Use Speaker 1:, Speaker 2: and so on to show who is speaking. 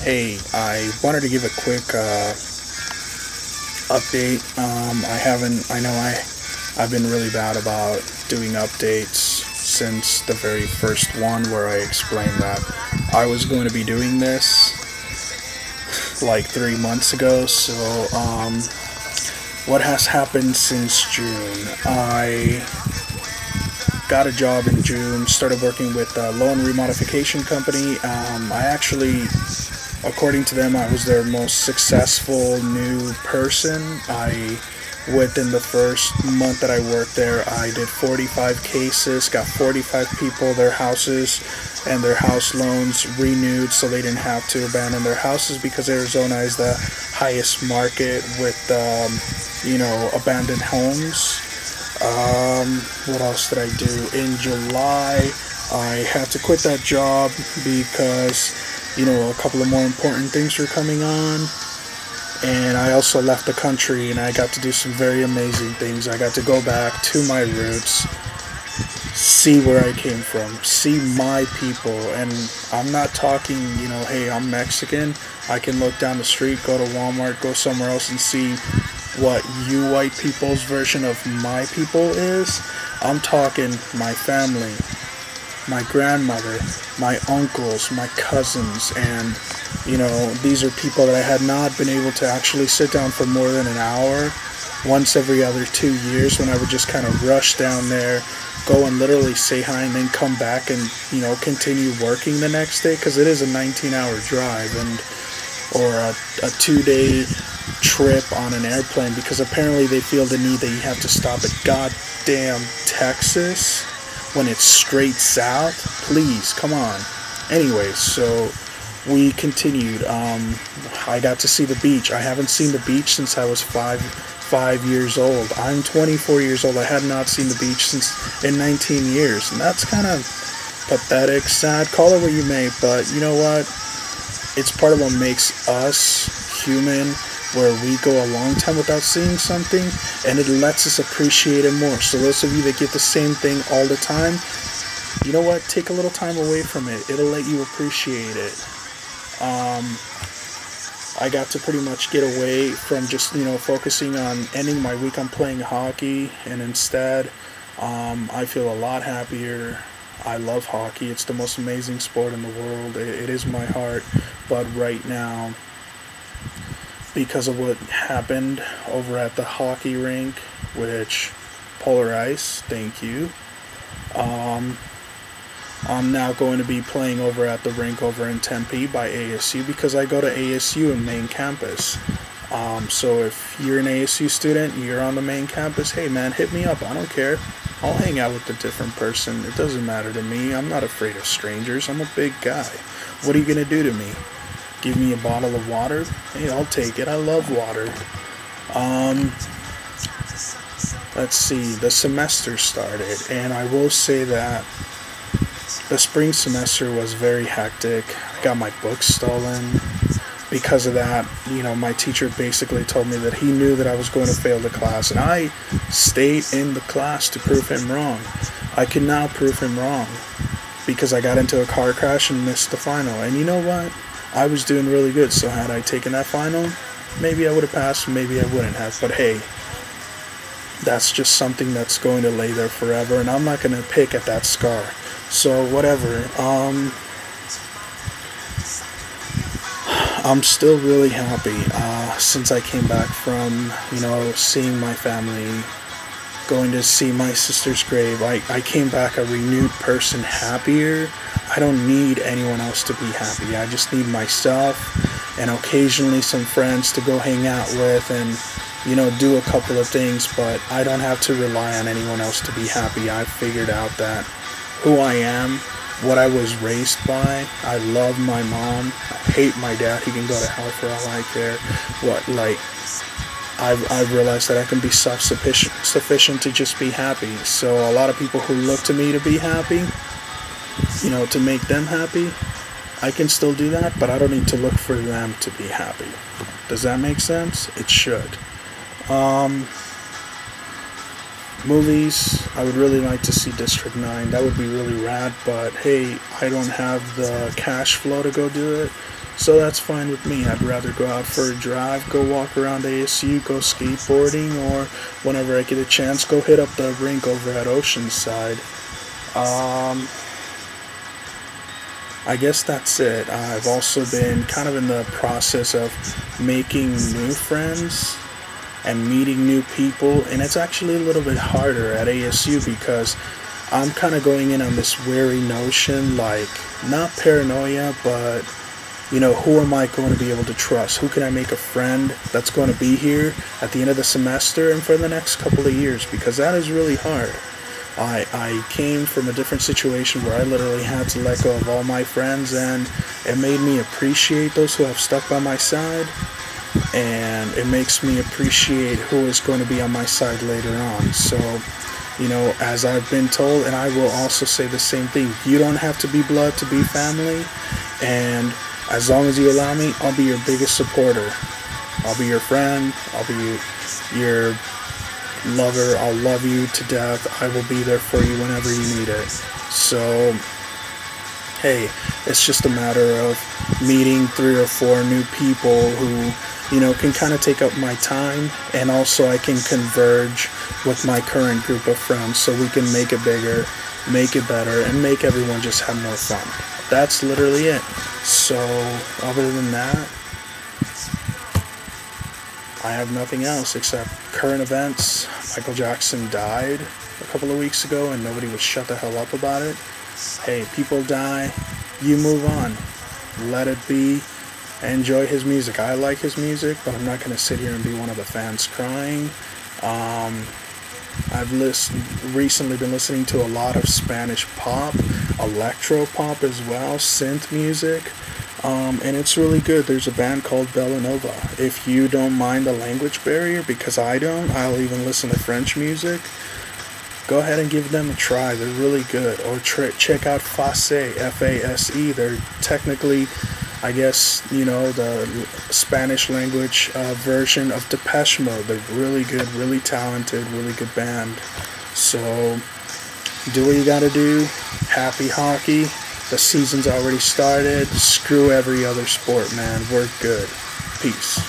Speaker 1: Hey, I wanted to give a quick update. I know I've been really bad about doing updates since the very first one where I explained that I was going to be doing this like 3 months ago. So, what has happened since June? I got a job in June, started working with a loan remodification company. I actually, according to them, I was their most successful new person. Within the first month that I worked there, I did 45 cases, got 45 people their houses and their house loans renewed so they didn't have to abandon their houses, because Arizona is the highest market with, abandoned homes. What else did I do? In July, I had to quit that job because, a couple of more important things were coming on. And I also left the country and I got to do some very amazing things. I got to go back to my roots, see where I came from, see my people. And I'm not talking, hey, I'm Mexican. I can look down the street, go to Walmart, go somewhere else and see what you white people's version of my people is. I'm talking my family, my grandmother, my uncles, my cousins, and these are people that I had not been able to actually sit down for more than an hour once every other 2 years, when I would just kind of rush down there, go and literally say hi and then come back and continue working the next day, because it is a 19-hour drive or a 2-day trip on an airplane, because apparently they feel the need that you have to stop at goddamn Texas when it's straight south. Please, come on. Anyways, so we continued. I got to see the beach. I haven't seen the beach since I was five years old. I'm 24 years old. I had not seen the beach since in 19 years, and that's kind of pathetic, sad, call it what you may, but you know what? It's part of what makes us human, where we go a long time without seeing something, and it lets us appreciate it more. So those of you that get the same thing all the time, you know what? Take a little time away from it. It'll let you appreciate it. I got to pretty much get away from just, focusing on ending my week on playing hockey, and instead, I feel a lot happier. I love hockey. It's the most amazing sport in the world. It is my heart. But right now, because of what happened over at the hockey rink, which Polar Ice, thank you, I'm now going to be playing over at the rink over in Tempe by ASU, because I go to ASU in main campus. So if you're an ASU student, you're on the main campus, hey man, hit me up. I don't care. I'll hang out with a different person. It doesn't matter to me. I'm not afraid of strangers. I'm a big guy. What are you going to do to me? Give me a bottle of water? Hey, I'll take it. I love water. Let's see. The semester started, and I will say that the spring semester was very hectic. I got my books stolen. Because of that, my teacher basically told me that he knew that I was going to fail the class, and I stayed in the class to prove him wrong. I could not prove him wrong because I got into a car crash and missed the final. And you know what? I was doing really good, so had I taken that final, maybe I would have passed, maybe I wouldn't have. But hey, that's just something that's going to lay there forever, and I'm not going to pick at that scar. So whatever. I'm still really happy since I came back from, seeing my family, going to see my sister's grave. I came back a renewed person, happier. I don't need anyone else to be happy. I just need myself and occasionally some friends to go hang out with and, do a couple of things, but I don't have to rely on anyone else to be happy. I figured out that who I am, what I was raised by. I love my mom. I hate my dad. He can go to hell for all I care. I've realized that I can be sufficient to just be happy. So a lot of people who look to me to be happy, to make them happy, I can still do that, but I don't need to look for them to be happy. Does that make sense? It should. Movies, I would really like to see District 9. That would be really rad, but hey, I don't have the cash flow to go do it. So that's fine with me. I'd rather go out for a drive, go walk around ASU, go skateboarding, or whenever I get a chance, go hit up the rink over at Oceanside. Um, I guess that's it. I've also been kind of in the process of making new friends and meeting new people, and it's actually a little bit harder at ASU because I'm kind of going in on this wary notion, like, not paranoia, but who am I going to be able to trust? Who can I make a friend that's going to be here at the end of the semester and for the next couple of years? Because that is really hard. I came from a different situation where I literally had to let go of all my friends, and it made me appreciate those who have stuck by my side, and it makes me appreciate who is going to be on my side later on. So, as I've been told, and I will also say the same thing, you don't have to be blood to be family, and as long as you allow me, I'll be your biggest supporter. I'll be your friend, I'll be your lover, I'll love you to death, I will be there for you whenever you need it. So, hey, it's just a matter of meeting 3 or 4 new people who, can kind of take up my time, and also I can converge with my current group of friends so we can make it bigger, make it better, and make everyone just have more fun. That's literally it. So, other than that, I have nothing else except current events. Michael Jackson died a couple of weeks ago and nobody would shut the hell up about it. Hey, people die, you move on. Let it be. Enjoy his music. I like his music, but I'm not going to sit here and be one of the fans crying. I've recently been listening to a lot of Spanish pop, electro pop as well, synth music. And it's really good. There's a band called Bellanova. If you don't mind the language barrier, because I don't, I'll even listen to French music. Go ahead and give them a try. They're really good. Or check out Fase, F-A-S-E. They're technically, I guess, the Spanish language version of Depeche Mode. They're really good, really talented, really good band. So, do what you gotta do. Happy hockey. The season's already started. Screw every other sport, man. We're good. Peace.